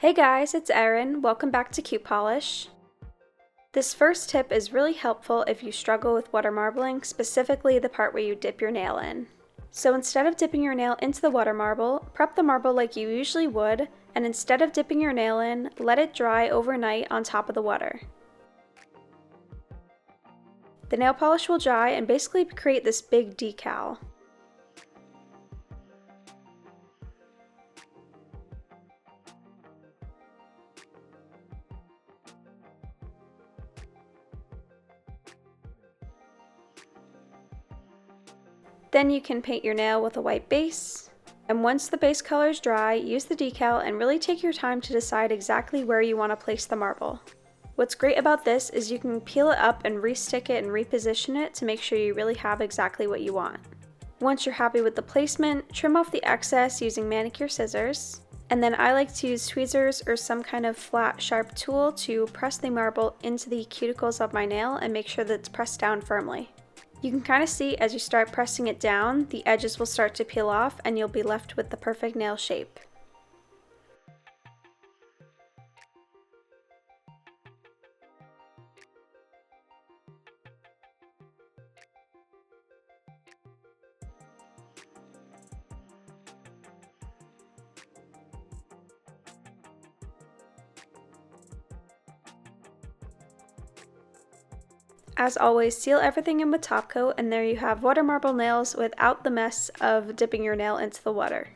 Hey guys, it's Erin. Welcome back to Cutepolish. This first tip is really helpful if you struggle with water marbling, specifically the part where you dip your nail in. So instead of dipping your nail into the water marble, prep the marble like you usually would, and instead of dipping your nail in, let it dry overnight on top of the water. The nail polish will dry and basically create this big decal. Then you can paint your nail with a white base, and once the base color is dry, use the decal and really take your time to decide exactly where you want to place the marble. What's great about this is you can peel it up and re-stick it and reposition it to make sure you really have exactly what you want. Once you're happy with the placement, trim off the excess using manicure scissors, and then I like to use tweezers or some kind of flat, sharp tool to press the marble into the cuticles of my nail and make sure that it's pressed down firmly. You can kind of see as you start pressing it down, the edges will start to peel off and you'll be left with the perfect nail shape. As always, seal everything in with top coat, and there you have water marble nails without the mess of dipping your nail into the water.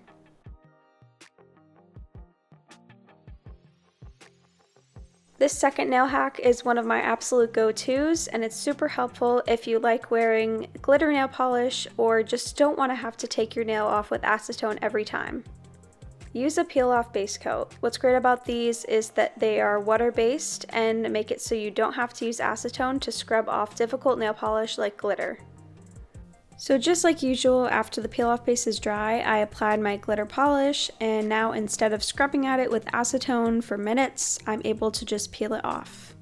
This second nail hack is one of my absolute go-tos, and it's super helpful if you like wearing glitter nail polish or just don't want to have to take your nail off with acetone every time. Use a peel-off base coat. What's great about these is that they are water-based and make it so you don't have to use acetone to scrub off difficult nail polish like glitter. So just like usual, after the peel-off base is dry, I applied my glitter polish, and now instead of scrubbing at it with acetone for minutes, I'm able to just peel it off.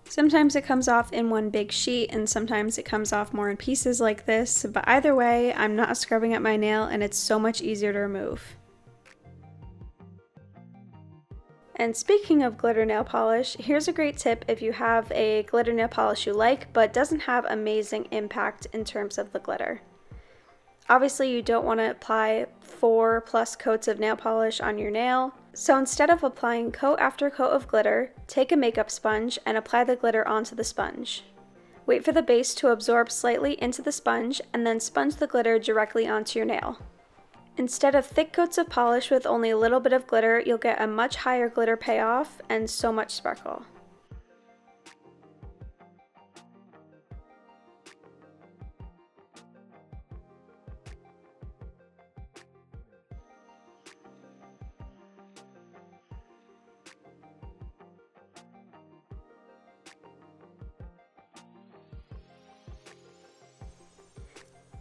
Sometimes it comes off in one big sheet and sometimes it comes off more in pieces like this, but either way, I'm not scrubbing at my nail and it's so much easier to remove. And speaking of glitter nail polish, here's a great tip if you have a glitter nail polish you like but doesn't have amazing impact in terms of the glitter. Obviously you don't want to apply 4+ coats of nail polish on your nail, so instead of applying coat after coat of glitter, take a makeup sponge and apply the glitter onto the sponge. Wait for the base to absorb slightly into the sponge and then sponge the glitter directly onto your nail. Instead of thick coats of polish with only a little bit of glitter, you'll get a much higher glitter payoff and so much sparkle.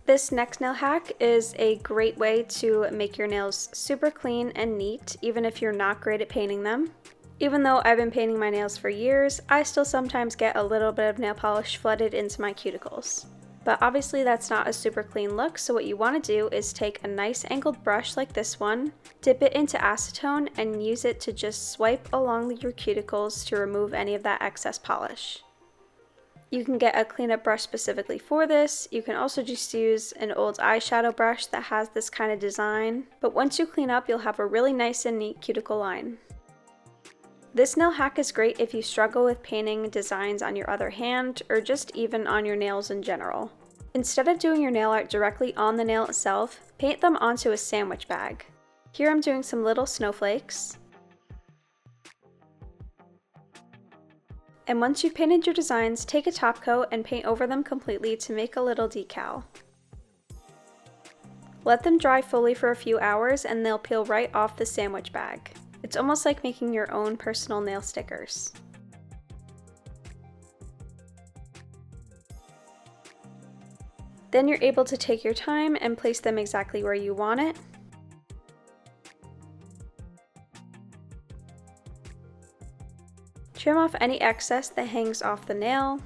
This next nail hack is a great way to make your nails super clean and neat, even if you're not great at painting them. Even though I've been painting my nails for years, I still sometimes get a little bit of nail polish flooded into my cuticles. But obviously that's not a super clean look, so what you want to do is take a nice angled brush like this one, dip it into acetone, and use it to just swipe along your cuticles to remove any of that excess polish. You can get a cleanup brush specifically for this. You can also just use an old eyeshadow brush that has this kind of design. But once you clean up, you'll have a really nice and neat cuticle line. This nail hack is great if you struggle with painting designs on your other hand or just even on your nails in general. Instead of doing your nail art directly on the nail itself, paint them onto a sandwich bag. Here I'm doing some little snowflakes. And once you've painted your designs, take a top coat and paint over them completely to make a little decal. Let them dry fully for a few hours and they'll peel right off the sandwich bag. It's almost like making your own personal nail stickers. Then you're able to take your time and place them exactly where you want it. Trim off any excess that hangs off the nail,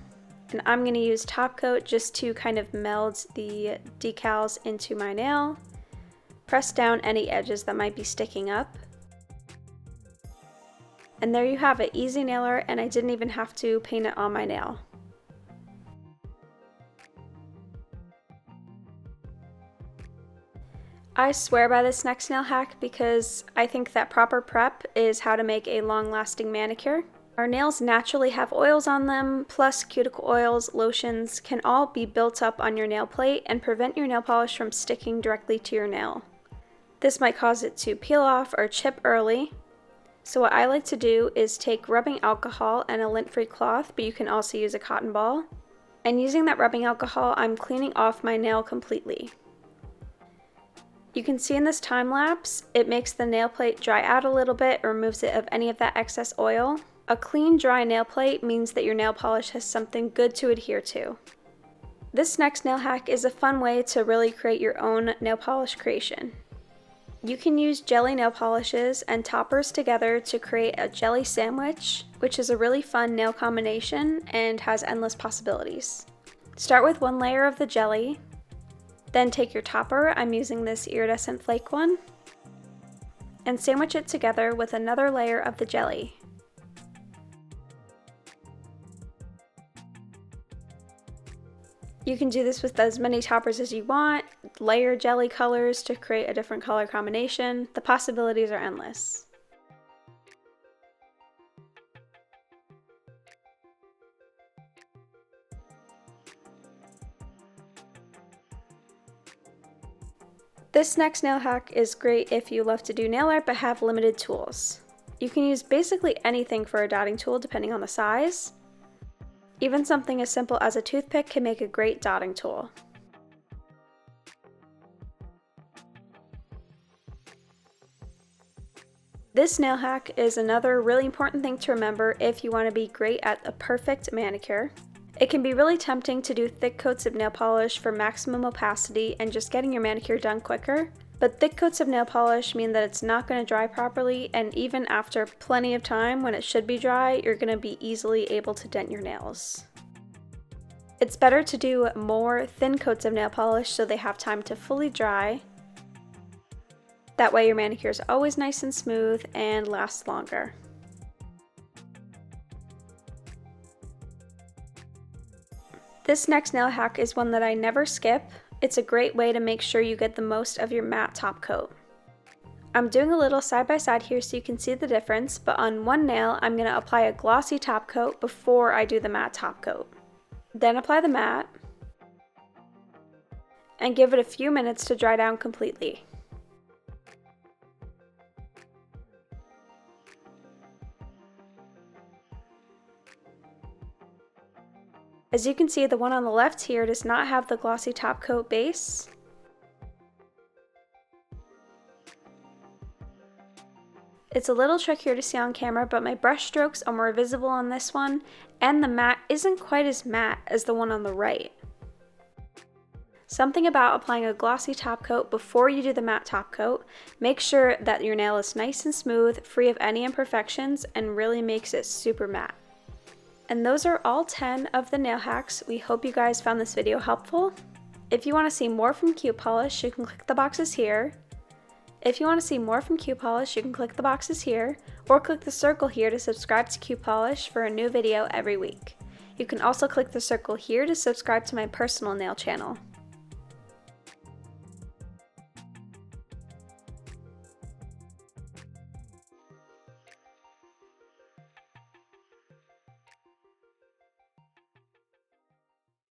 and I'm going to use top coat just to kind of meld the decals into my nail. Press down any edges that might be sticking up. And there you have it, easy nail art, and I didn't even have to paint it on my nail. I swear by this next nail hack because I think that proper prep is how to make a long-lasting manicure. Our nails naturally have oils on them, plus cuticle oils, lotions can all be built up on your nail plate and prevent your nail polish from sticking directly to your nail. This might cause it to peel off or chip early. So what I like to do is take rubbing alcohol and a lint-free cloth, but you can also use a cotton ball. And using that rubbing alcohol, I'm cleaning off my nail completely. You can see in this time lapse, it makes the nail plate dry out a little bit, removes it of any of that excess oil. A clean, dry nail plate means that your nail polish has something good to adhere to. This next nail hack is a fun way to really create your own nail polish creation. You can use jelly nail polishes and toppers together to create a jelly sandwich, which is a really fun nail combination and has endless possibilities. Start with one layer of the jelly, then take your topper, I'm using this iridescent flake one, and sandwich it together with another layer of the jelly. You can do this with as many toppers as you want, layer jelly colors to create a different color combination. The possibilities are endless. This next nail hack is great if you love to do nail art but have limited tools. You can use basically anything for a dotting tool depending on the size. Even something as simple as a toothpick can make a great dotting tool. This nail hack is another really important thing to remember if you want to be great at a perfect manicure. It can be really tempting to do thick coats of nail polish for maximum opacity and just getting your manicure done quicker. But thick coats of nail polish mean that it's not going to dry properly, and even after plenty of time when it should be dry, you're going to be easily able to dent your nails. It's better to do more thin coats of nail polish so they have time to fully dry. That way your manicure is always nice and smooth and lasts longer. This next nail hack is one that I never skip. It's a great way to make sure you get the most of your matte top coat. I'm doing a little side by side here so you can see the difference, but on one nail I'm going to apply a glossy top coat before I do the matte top coat. Then apply the matte and give it a few minutes to dry down completely. As you can see, the one on the left here does not have the glossy top coat base. It's a little trickier to see on camera, but my brush strokes are more visible on this one, and the matte isn't quite as matte as the one on the right. Something about applying a glossy top coat before you do the matte top coat makes sure that your nail is nice and smooth, free of any imperfections, and really makes it super matte. And those are all 10 of the nail hacks. We hope you guys found this video helpful. If you want to see more from Cutepolish, you can click the boxes here. If you want to see more from Cutepolish, you can click the boxes here, or click the circle here to subscribe to Cutepolish for a new video every week. You can also click the circle here to subscribe to my personal nail channel.